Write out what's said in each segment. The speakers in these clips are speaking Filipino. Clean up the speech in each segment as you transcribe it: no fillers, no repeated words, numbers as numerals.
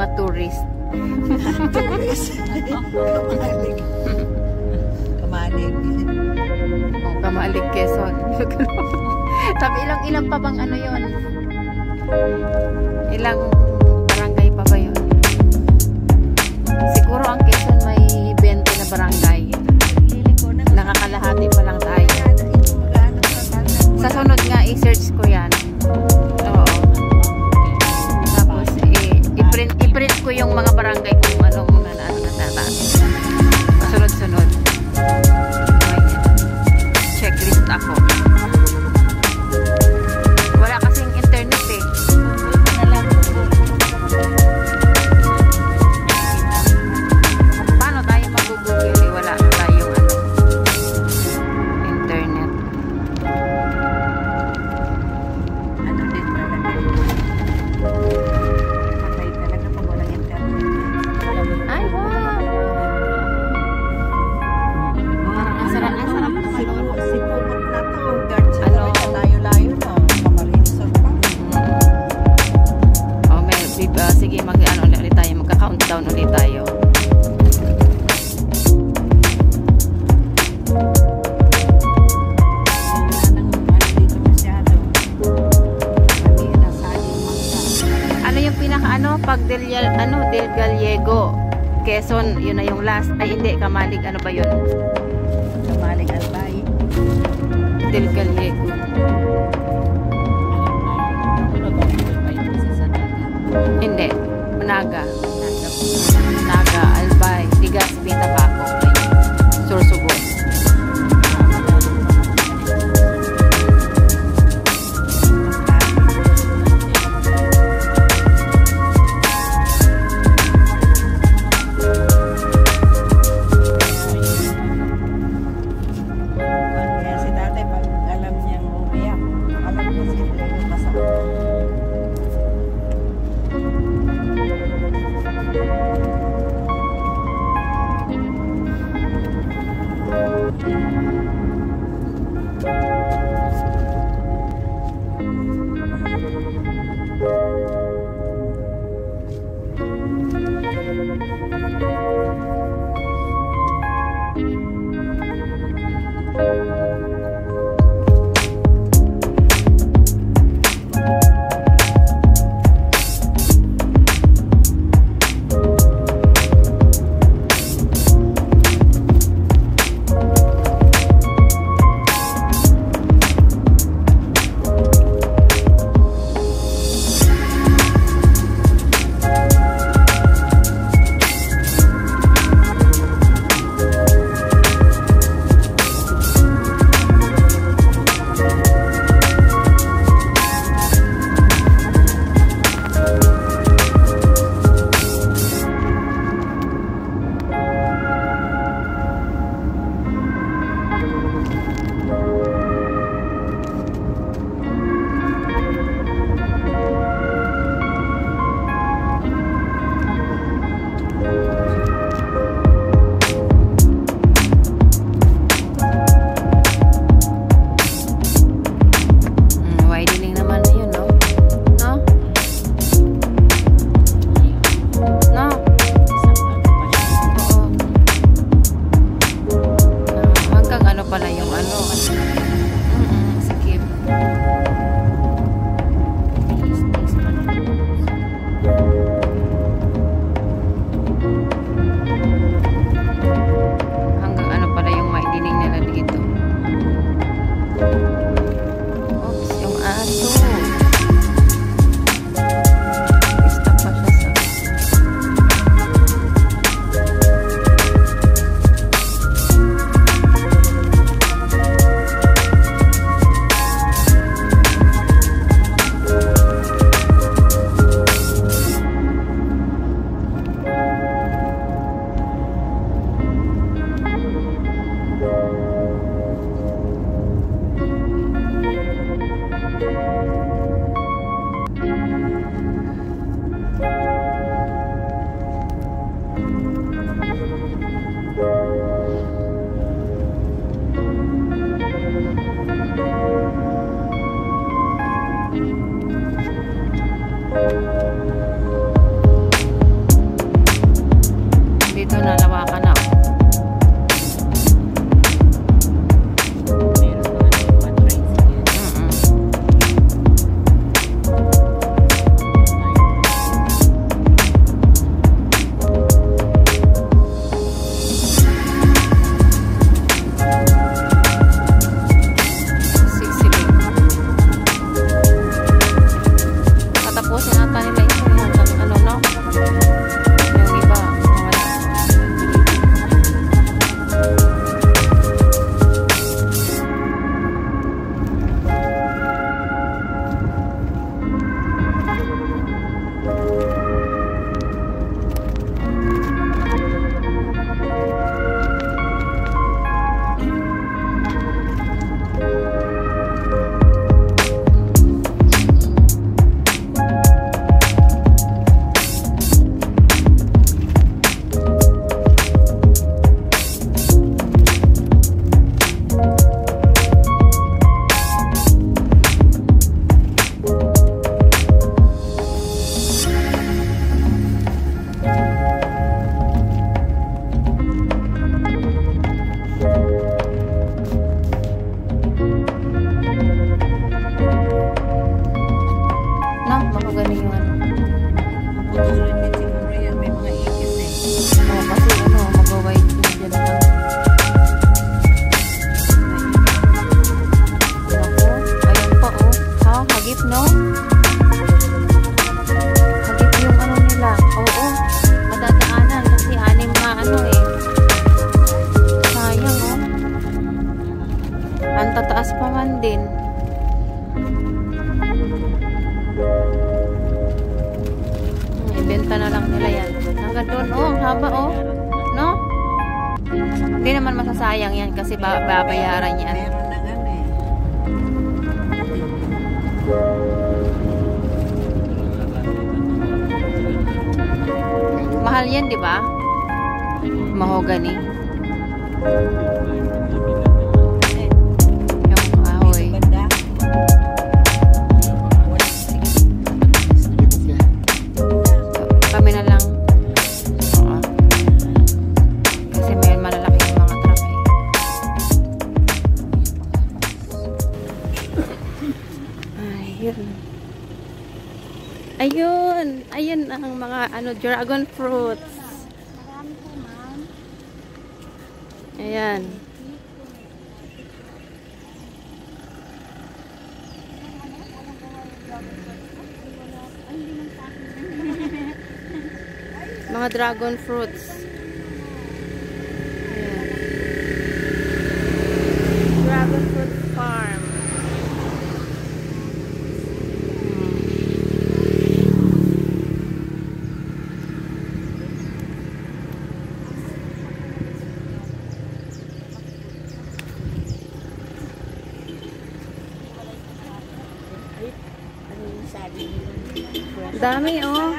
mga tourist. Tourist. Kamalig. Kamalig. Oh, Kamalig, Quezon. Sabi ilang pa bang ano yon? Ilang barangay pa ba yun? Siguro ang Quezon may 20 na barangay. Nakakalahati pa lang tayo. Sa sunod nga, i-search ko yan. Oo. Tapos, i-print ko yung mga barangay kung ano muna na natataas. Sunod-sunod. May checklist ako. Wala kasing internet eh. Paano tayo mag-google eh? Wala tayong internet. Ano din talaga? Patay talaga pag walang internet. Ay, wow! Parang ang sarap naman. Si Pumot na to. Guards sa layo-layo na. Pamarinisor pa. Oh, sige, mag-ano ulit tayo. Magka-countdown ulit tayo. Ano yung pinaka pag Del Gallego, Quezon, yun na yung last. Ay hindi, Kamalig, ano ba yun? Kamalig Albay. Del Gallego. Hindi, Naga. Naga, Albay, Tigas, Pita, Paco. Sursugon. Kaya si dati pag alam niyang umiyak, alam niya sila yung kasama. oh. Hagip yung ano nila. Oo. Madadaanan kasi anim na ano eh. Sayang oh. Ang tataas pa man din. Ibenta na lang nila yan. Hanggang doon oh. Ang haba oh. No? Hindi naman masasayang yan kasi babayaran yan. Meron na gan eh. Mahal yan, di ba? Mahogany. Yung kahoy. Banda. Kami na lang. Oo. Kasi may malalaki yung mga truck eh. Ayun. Ayun. Ayun ang mga ano dragon fruits. Marami po, ma'am. Ayan. Mga dragon fruits. Ayan. Dragon fruit farm. Ano yung sabi nila? Dami oh.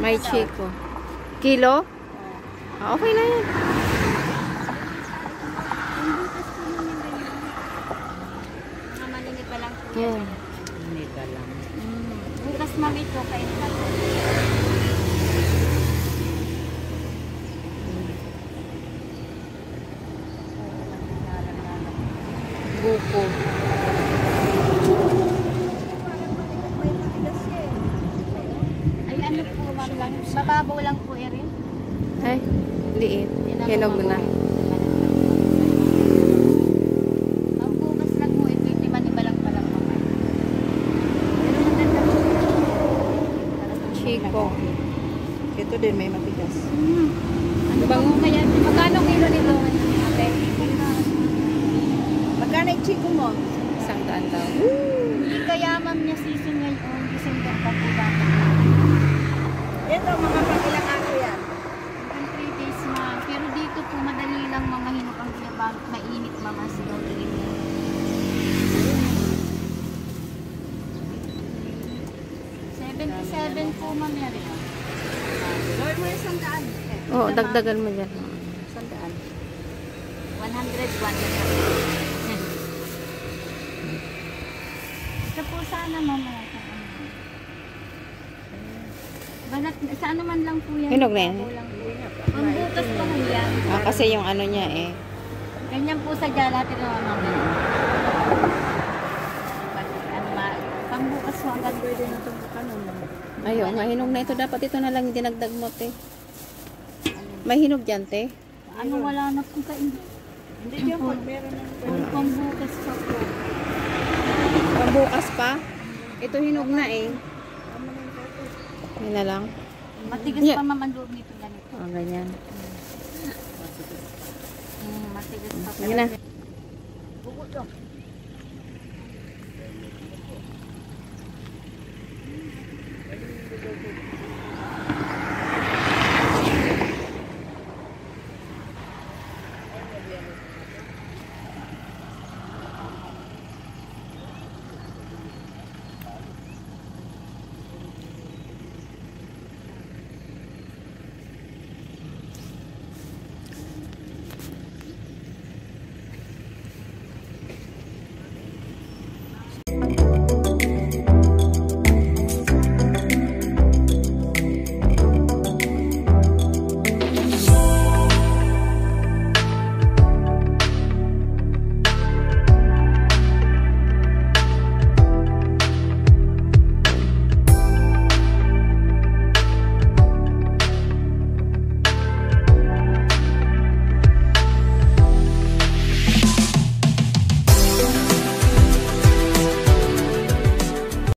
May chico. Kilo? Ah, okay na yan. Mga malingit pa lang po. Yeah. Nita lang. Bukas ma'am ito kayo na po. Buko. Ay ano po ma'am lang. Bababaw lang po rin. Ay, liit. Hinog na. Ang bukas lang po ito. Hindi manibalang pa lang po. Pero maganda po. Chico. Ito din may matigas. Ano ba po kaya? Magkano kilo nito? Ate? Magkano yung chico mo? 100 daw. Hindi kaya ma'am niya season ngayon. December pa po ba? Ito mga pangilang araw yan. Hanggang 3 days ma'am. Pero dito po madali lang mga hinok ang ginabag. Mainit mama sigaw din. 77 po ma'am yan. Gawin mo yung 100. Oo, dagdagan mo dyan. 100. 101 na siya. Ito po sana mama. Balat, sa ano man lang po yan. Hinog na yan? Pambutas pa po yan. Ah, kasi yung ano niya eh. Ganyan po sa jalati na mama. Pambukas mo agad. Pwede na itong kanon. Ayun, mahinog na ito. Dapat ito na lang yung dinagdag mo, te. May hinog dyan, te. Ano wala na po kain. Hindi yan pag meron ng Pambukas pa po. Pambukas pa. Ito hinog na eh. Yun na lang. Matigas Yeah. pa ma'am ang loob nito ganito. Oh, ganyan. Matigas pa po. Sige na.